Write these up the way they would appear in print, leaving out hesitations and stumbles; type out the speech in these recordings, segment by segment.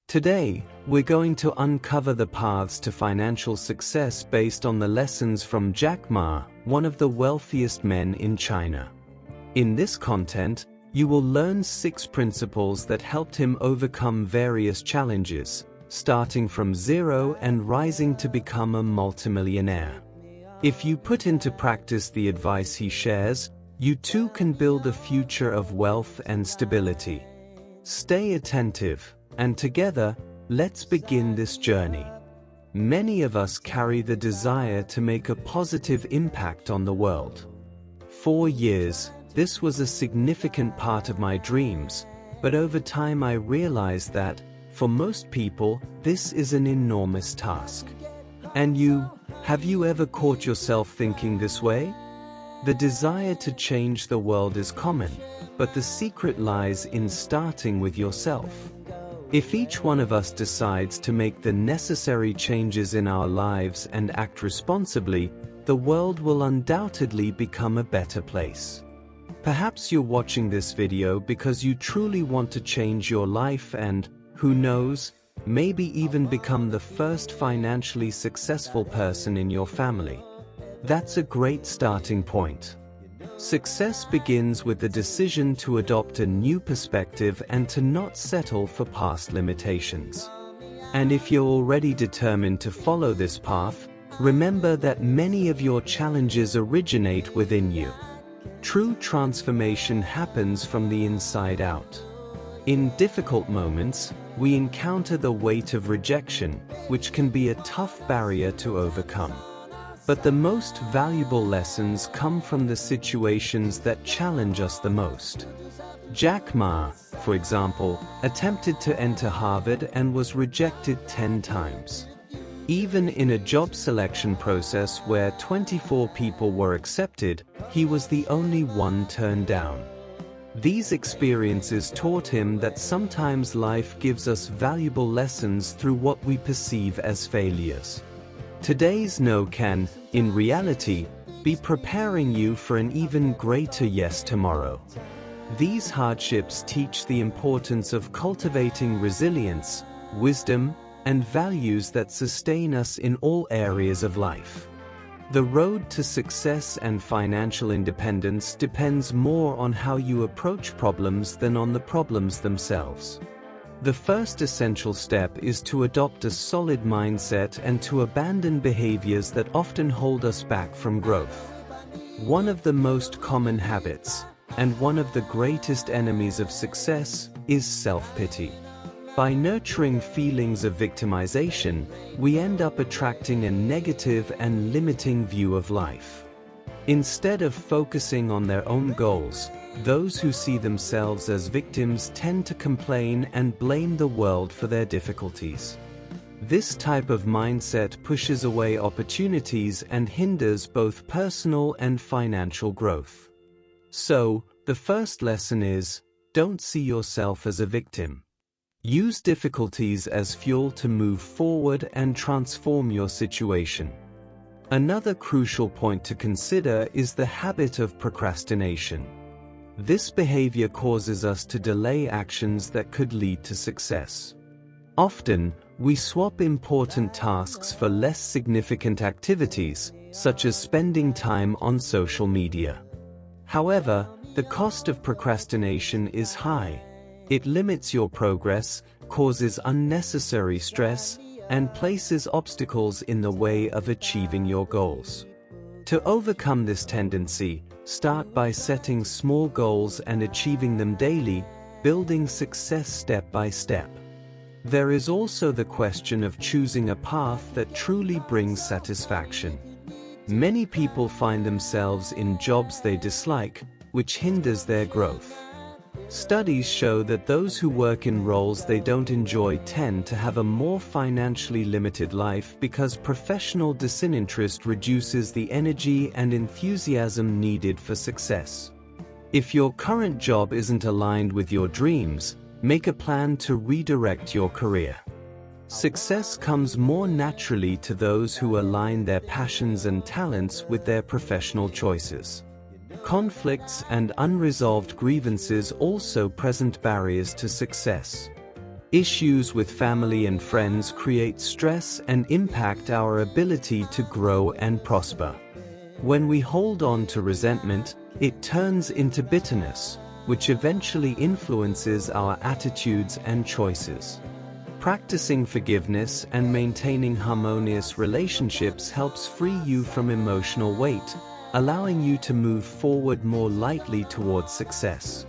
Today, we're going to uncover the paths to financial success based on the lessons from Jack Ma, one of the wealthiest men in China. In this content, you will learn 6 principles that helped him overcome various challenges, starting from zero and rising to become a multimillionaire. If you put into practice the advice he shares, you too can build a future of wealth and stability. Stay attentive, and together, let's begin this journey. Many of us carry the desire to make a positive impact on the world. For years, this was a significant part of my dreams, but over time I realized that, for most people, this is an enormous task. And have you ever caught yourself thinking this way? The desire to change the world is common, but the secret lies in starting with yourself. If each one of us decides to make the necessary changes in our lives and act responsibly, the world will undoubtedly become a better place. Perhaps you're watching this video because you truly want to change your life and, who knows, maybe even become the first financially successful person in your family. That's a great starting point. Success begins with the decision to adopt a new perspective and to not settle for past limitations. And if you're already determined to follow this path, remember that many of your challenges originate within you. True transformation happens from the inside out. In difficult moments, we encounter the weight of rejection, which can be a tough barrier to overcome. But the most valuable lessons come from the situations that challenge us the most. Jack Ma, for example, attempted to enter Harvard and was rejected 10 times. Even in a job selection process where 24 people were accepted, he was the only one turned down. These experiences taught him that sometimes life gives us valuable lessons through what we perceive as failures. Today's no can, in reality, be preparing you for an even greater yes tomorrow. These hardships teach the importance of cultivating resilience, wisdom, and values that sustain us in all areas of life. The road to success and financial independence depends more on how you approach problems than on the problems themselves. The first essential step is to adopt a solid mindset and to abandon behaviors that often hold us back from growth. One of the most common habits, and one of the greatest enemies of success, is self-pity. By nurturing feelings of victimization, we end up attracting a negative and limiting view of life. Instead of focusing on their own goals, those who see themselves as victims tend to complain and blame the world for their difficulties. This type of mindset pushes away opportunities and hinders both personal and financial growth. So, the first lesson is, don't see yourself as a victim. Use difficulties as fuel to move forward and transform your situation. Another crucial point to consider is the habit of procrastination. This behavior causes us to delay actions that could lead to success. Often, we swap important tasks for less significant activities, such as spending time on social media. However, the cost of procrastination is high. It limits your progress, causes unnecessary stress, and places obstacles in the way of achieving your goals. To overcome this tendency, start by setting small goals and achieving them daily, building success step by step. There is also the question of choosing a path that truly brings satisfaction. Many people find themselves in jobs they dislike, which hinders their growth. Studies show that those who work in roles they don't enjoy tend to have a more financially limited life because professional disinterest reduces the energy and enthusiasm needed for success. If your current job isn't aligned with your dreams, make a plan to redirect your career. Success comes more naturally to those who align their passions and talents with their professional choices. Conflicts and unresolved grievances also present barriers to success. Issues with family and friends create stress and impact our ability to grow and prosper. When we hold on to resentment, it turns into bitterness, which eventually influences our attitudes and choices. Practicing forgiveness and maintaining harmonious relationships helps free you from emotional weight, allowing you to move forward more lightly towards success.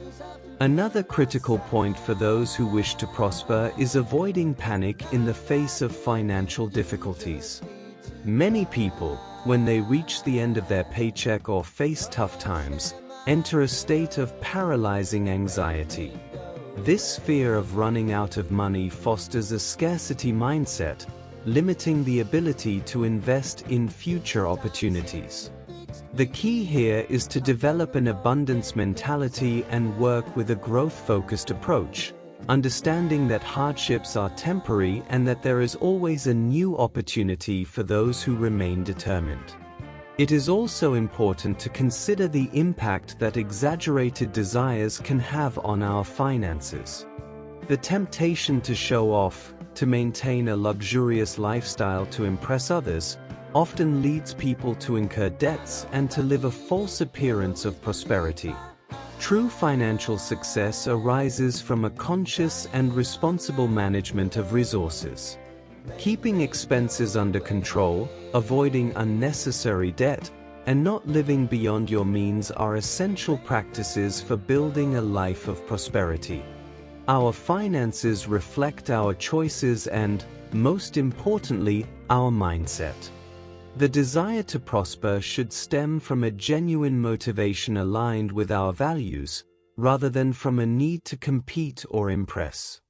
Another critical point for those who wish to prosper is avoiding panic in the face of financial difficulties. Many people, when they reach the end of their paycheck or face tough times, enter a state of paralyzing anxiety. This fear of running out of money fosters a scarcity mindset, limiting the ability to invest in future opportunities. The key here is to develop an abundance mentality and work with a growth-focused approach, understanding that hardships are temporary and that there is always a new opportunity for those who remain determined. It is also important to consider the impact that exaggerated desires can have on our finances. The temptation to show off, to maintain a luxurious lifestyle to impress others, often leads people to incur debts and to live a false appearance of prosperity. True financial success arises from a conscious and responsible management of resources. Keeping expenses under control, avoiding unnecessary debt, and not living beyond your means are essential practices for building a life of prosperity. Our finances reflect our choices and, most importantly, our mindset. The desire to prosper should stem from a genuine motivation aligned with our values, rather than from a need to compete or impress.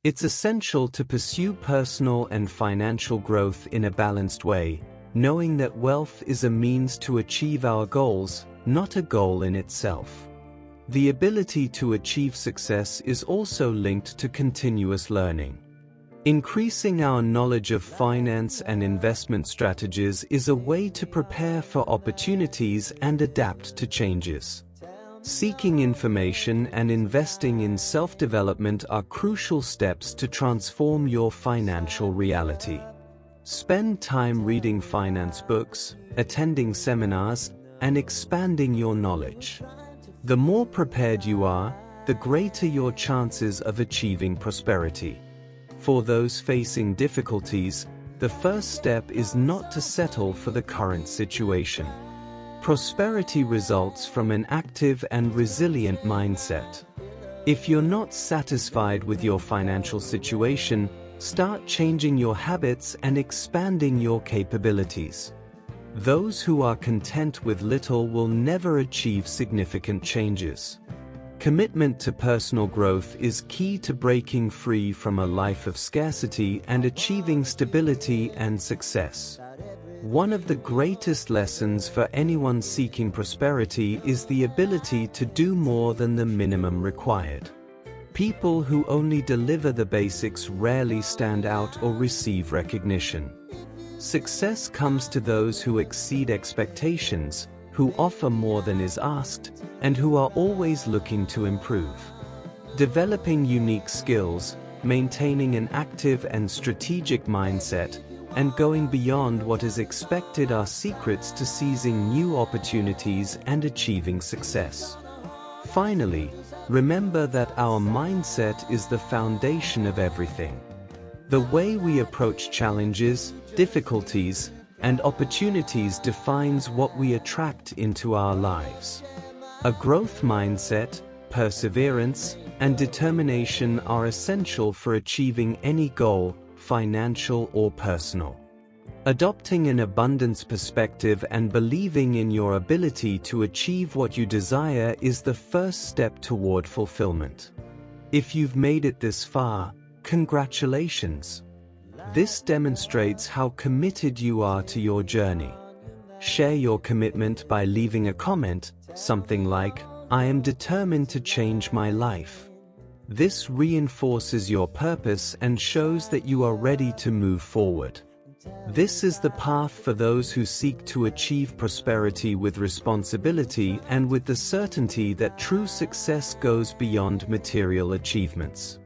It's essential to pursue personal and financial growth in a balanced way, knowing that wealth is a means to achieve our goals, not a goal in itself. The ability to achieve success is also linked to continuous learning. Increasing our knowledge of finance and investment strategies is a way to prepare for opportunities and adapt to changes. Seeking information and investing in self-development are crucial steps to transform your financial reality. Spend time reading finance books, attending seminars, and expanding your knowledge. The more prepared you are, the greater your chances of achieving prosperity. For those facing difficulties, the first step is not to settle for the current situation. Prosperity results from an active and resilient mindset. If you're not satisfied with your financial situation, start changing your habits and expanding your capabilities. Those who are content with little will never achieve significant changes. Commitment to personal growth is key to breaking free from a life of scarcity and achieving stability and success. One of the greatest lessons for anyone seeking prosperity is the ability to do more than the minimum required. People who only deliver the basics rarely stand out or receive recognition. Success comes to those who exceed expectations, who offer more than is asked, and who are always looking to improve. Developing unique skills, maintaining an active and strategic mindset, and going beyond what is expected are secrets to seizing new opportunities and achieving success. Finally, remember that our mindset is the foundation of everything. The way we approach challenges, difficulties, and opportunities defines what we attract into our lives. A growth mindset, perseverance, and determination are essential for achieving any goal, financial or personal. Adopting an abundance perspective and believing in your ability to achieve what you desire is the first step toward fulfillment. If you've made it this far, congratulations. This demonstrates how committed you are to your journey. Share your commitment by leaving a comment, something like, "I am determined to change my life." This reinforces your purpose and shows that you are ready to move forward. This is the path for those who seek to achieve prosperity with responsibility and with the certainty that true success goes beyond material achievements.